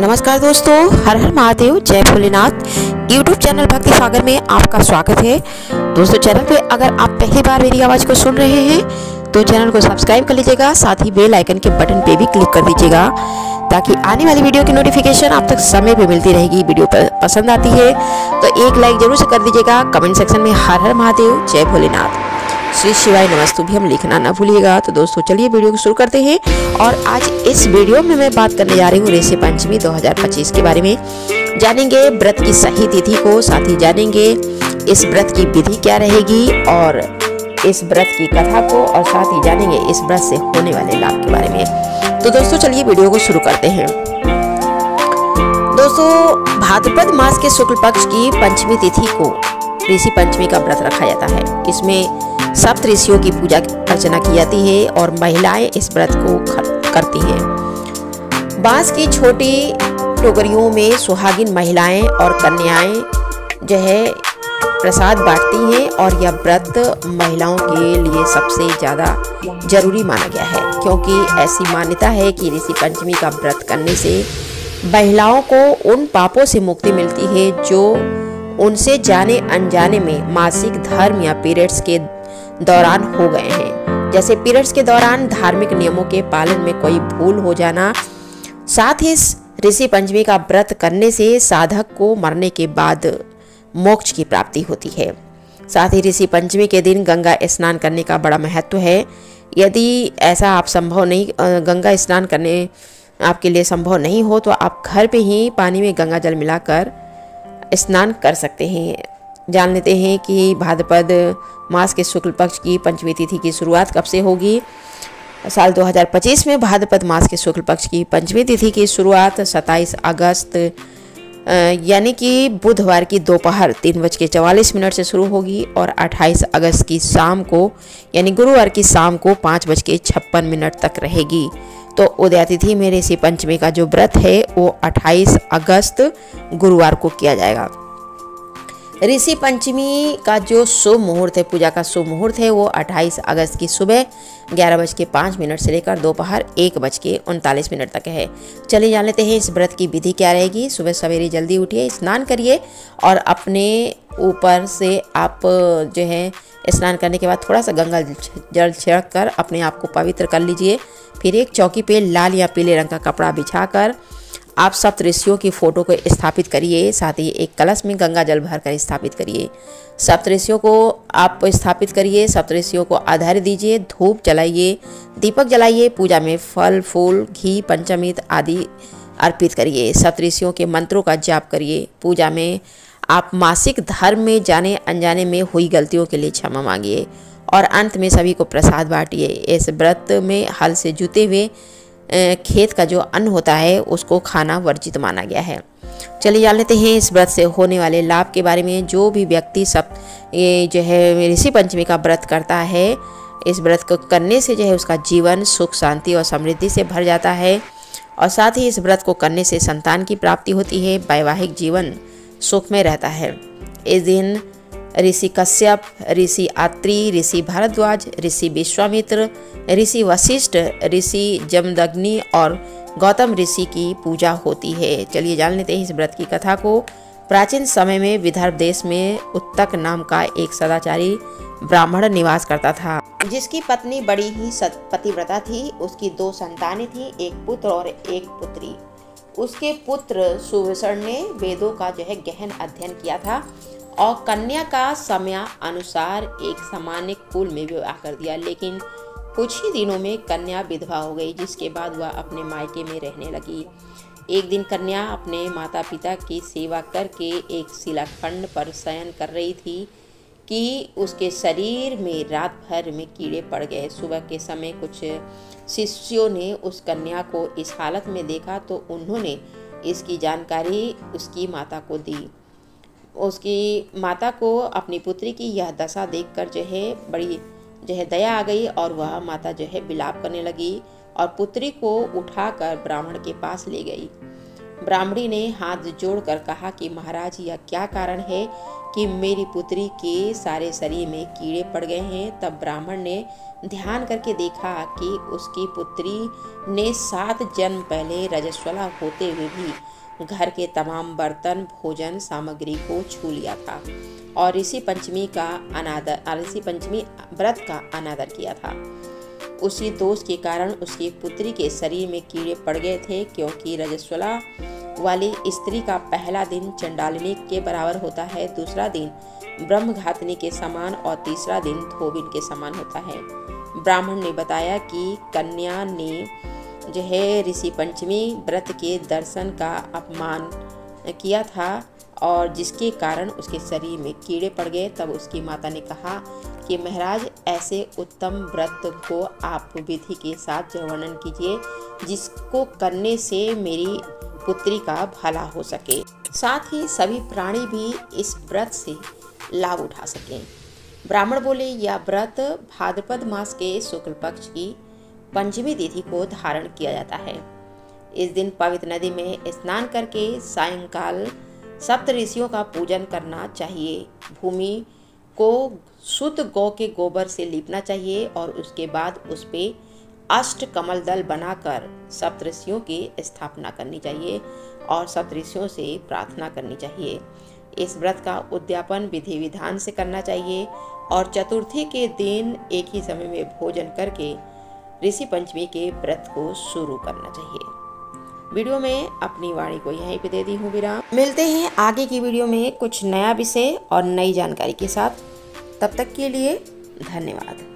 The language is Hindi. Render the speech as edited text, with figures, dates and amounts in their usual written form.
नमस्कार दोस्तों, हर हर महादेव, जय भोलेनाथ। यूट्यूब चैनल भक्ति सागर में आपका स्वागत है। दोस्तों, चैनल पे अगर आप पहली बार मेरी आवाज़ को सुन रहे हैं तो चैनल को सब्सक्राइब कर लीजिएगा, साथ ही बेल आइकन के बटन पे भी क्लिक कर दीजिएगा ताकि आने वाली वीडियो की नोटिफिकेशन आप तक समय पे मिलती रहेगी। वीडियो पसंद आती है तो एक लाइक जरूर से कर दीजिएगा। कमेंट सेक्शन में हर हर महादेव, जय भोलेनाथ, श्री शिवाय नमस्तुभ्यम लिखना ना भूलिएगा। तो दोस्तों चलिए वीडियो को शुरू करते हैं। और आज इस वीडियो में मैं बात करने जा रही हूँ ऋषि पंचमी 2025 के बारे में। जानेंगे व्रत की सही तिथि को, साथ ही जानेंगे इस व्रत की विधि क्या रहेगी और इस व्रत की कथा को, और साथ ही जानेंगे इस व्रत से होने वाले लाभ के बारे में। तो दोस्तों चलिए वीडियो को शुरू करते हैं। दोस्तों, भाद्रपद मास के शुक्ल पक्ष की पंचमी तिथि को ऋषि पंचमी का व्रत रखा जाता है। इसमें सप्त ऋषियों की पूजा अर्चना की जाती है और महिलाएं इस व्रत को करती हैं। बांस की छोटी टोकरियों में सुहागिन महिलाएं और कन्याएं जो है प्रसाद बांटती हैं, और यह व्रत महिलाओं के लिए सबसे ज़्यादा जरूरी माना गया है, क्योंकि ऐसी मान्यता है कि ऋषि पंचमी का व्रत करने से महिलाओं को उन पापों से मुक्ति मिलती है जो उनसे जाने अनजाने में मासिक धर्म या पीरियड्स के दौरान हो गए हैं। जैसे पीरियड्स के दौरान धार्मिक नियमों के पालन में कोई भूल हो जाना। साथ ही ऋषि पंचमी का व्रत करने से साधक को मरने के बाद मोक्ष की प्राप्ति होती है। साथ ही ऋषि पंचमी के दिन गंगा स्नान करने का बड़ा महत्व है। यदि ऐसा आप संभव नहीं, गंगा स्नान करने आपके लिए संभव नहीं हो तो आप घर पे ही पानी में गंगा जल मिलाकर स्नान कर सकते हैं। जान लेते हैं कि भाद्रपद मास के शुक्ल पक्ष की पंचमी तिथि की शुरुआत कब से होगी। साल 2025 में भाद्रपद मास के शुक्ल पक्ष की पंचमी तिथि की शुरुआत 27 अगस्त यानी कि बुधवार की दोपहर 3:44 से शुरू होगी और 28 अगस्त की शाम को यानी गुरुवार की शाम को 5:56 तक रहेगी। तो उदया तिथि में ऋषि पंचमी का जो व्रत है वो 28 अगस्त गुरुवार को किया जाएगा। ऋषि पंचमी का जो शुभ मुहूर्त है, पूजा का शुभ मुहूर्त है, वो 28 अगस्त की सुबह 11:05 से लेकर दोपहर 1:39 तक है। चलिए जान लेते हैं इस व्रत की विधि क्या रहेगी। सुबह सवेरे जल्दी उठिए, स्नान करिए और अपने ऊपर से आप जो है स्नान करने के बाद थोड़ा सा गंगा जल छिड़क कर अपने आप को पवित्र कर लीजिए। फिर एक चौकी पे लाल या पीले रंग का कपड़ा बिछाकर आप सप्त ऋषियों की फोटो को स्थापित करिए। साथ ही एक कलश में गंगा जल भरकर स्थापित करिए। सप्त ऋषियों को आप स्थापित करिए, सप्त ऋषियों को आधार दीजिए, धूप जलाइए, दीपक जलाइए, पूजा में फल फूल घी पंचामृत आदि अर्पित करिए। सप्त ऋषियों के मंत्रों का जाप करिए। पूजा में आप मासिक धर्म में जाने अनजाने में हुई गलतियों के लिए क्षमा मांगिए और अंत में सभी को प्रसाद बांटिए। इस व्रत में हल से जुते हुए खेत का जो अन्न होता है उसको खाना वर्जित माना गया है। चलिए जान लेते हैं इस व्रत से होने वाले लाभ के बारे में। जो भी व्यक्ति ये जो है ऋषि पंचमी का व्रत करता है, इस व्रत को करने से जो है उसका जीवन सुख शांति और समृद्धि से भर जाता है, और साथ ही इस व्रत को करने से संतान की प्राप्ति होती है। वैवाहिक जीवन सुख में रहता है। इस दिन ऋषि कश्यप, ऋषि आत्री, ऋषि भारद्वाज, ऋषि विश्वामित्र, ऋषि वशिष्ठ, ऋषि जमदग्नि और गौतम ऋषि की पूजा होती है। चलिए जान लेते हैं इस व्रत की कथा को। प्राचीन समय में विदर्भ देश में उत्तक नाम का एक सदाचारी ब्राह्मण निवास करता था, जिसकी पत्नी बड़ी ही पतिव्रता थी। उसकी 2 संतानें थीं, एक पुत्र और एक पुत्री। उसके पुत्र सुवर्ण ने वेदों का जो है गहन अध्ययन किया था और कन्या का समय अनुसार एक सामान्य कुल में विवाह कर दिया, लेकिन कुछ ही दिनों में कन्या विधवा हो गई, जिसके बाद वह अपने मायके में रहने लगी। एक दिन कन्या अपने माता पिता की सेवा करके एक शिलाखंड पर शयन कर रही थी कि उसके शरीर में रात भर में कीड़े पड़ गए। सुबह के समय कुछ शिष्यों ने उस कन्या को इस हालत में देखा तो उन्होंने इसकी जानकारी उसकी माता को दी। उसकी माता को अपनी पुत्री की यह दशा देखकर जो है बड़ी जो है दया आ गई और वह माता जो है विलाप करने लगी और पुत्री को उठाकर ब्राह्मण के पास ले गई। ब्राह्मणी ने हाथ जोड़कर कहा कि महाराज, यह क्या कारण है कि मेरी पुत्री के सारे शरीर में कीड़े पड़ गए हैं। तब ब्राह्मण ने ध्यान करके देखा कि उसकी पुत्री ने 7 जन्म पहले रजस्वला होते हुए भी घर के तमाम बर्तन भोजन सामग्री को छू लिया था और ऋषि पंचमी व्रत का अनादर किया था। उसी दोष के कारण उसकी पुत्री के शरीर में कीड़े पड़ गए थे, क्योंकि रजस्वला वाली स्त्री का पहला दिन चंडालिनी के बराबर होता है, दूसरा दिन ब्रह्मघातिनी के समान और तीसरा दिन धोबिन के समान होता है। ब्राह्मण ने बताया कि कन्या ने जो है ऋषि पंचमी व्रत के दर्शन का अपमान किया था और जिसके कारण उसके शरीर में कीड़े पड़ गए। तब उसकी माता ने कहा कि महाराज, ऐसे उत्तम व्रत को आप विधि के साथ वर्णन कीजिए जिसको करने से मेरी पुत्री का भला हो सके, साथ ही सभी प्राणी भी इस व्रत से लाभ उठा सकें। ब्राह्मण बोले, यह व्रत भाद्रपद मास के शुक्ल पक्ष की पंचमी तिथि को धारण किया जाता है। इस दिन पवित्र नदी में स्नान करके सायंकाल सप्त ऋषियों का पूजन करना चाहिए। भूमि को शुद्ध गौ के गोबर से लीपना चाहिए और उसके बाद उस पे अष्ट कमल दल बनाकर सप्तऋषियों की स्थापना करनी चाहिए और सप्तऋषियों से प्रार्थना करनी चाहिए। इस व्रत का उद्यापन विधि विधान से करना चाहिए और चतुर्थी के दिन एक ही समय में भोजन करके ऋषि पंचमी के व्रत को शुरू करना चाहिए। वीडियो में अपनी वाणी को यहीं पे दे दी हूँ विराम। मिलते हैं आगे की वीडियो में कुछ नया विषय और नई जानकारी के साथ। तब तक के लिए धन्यवाद।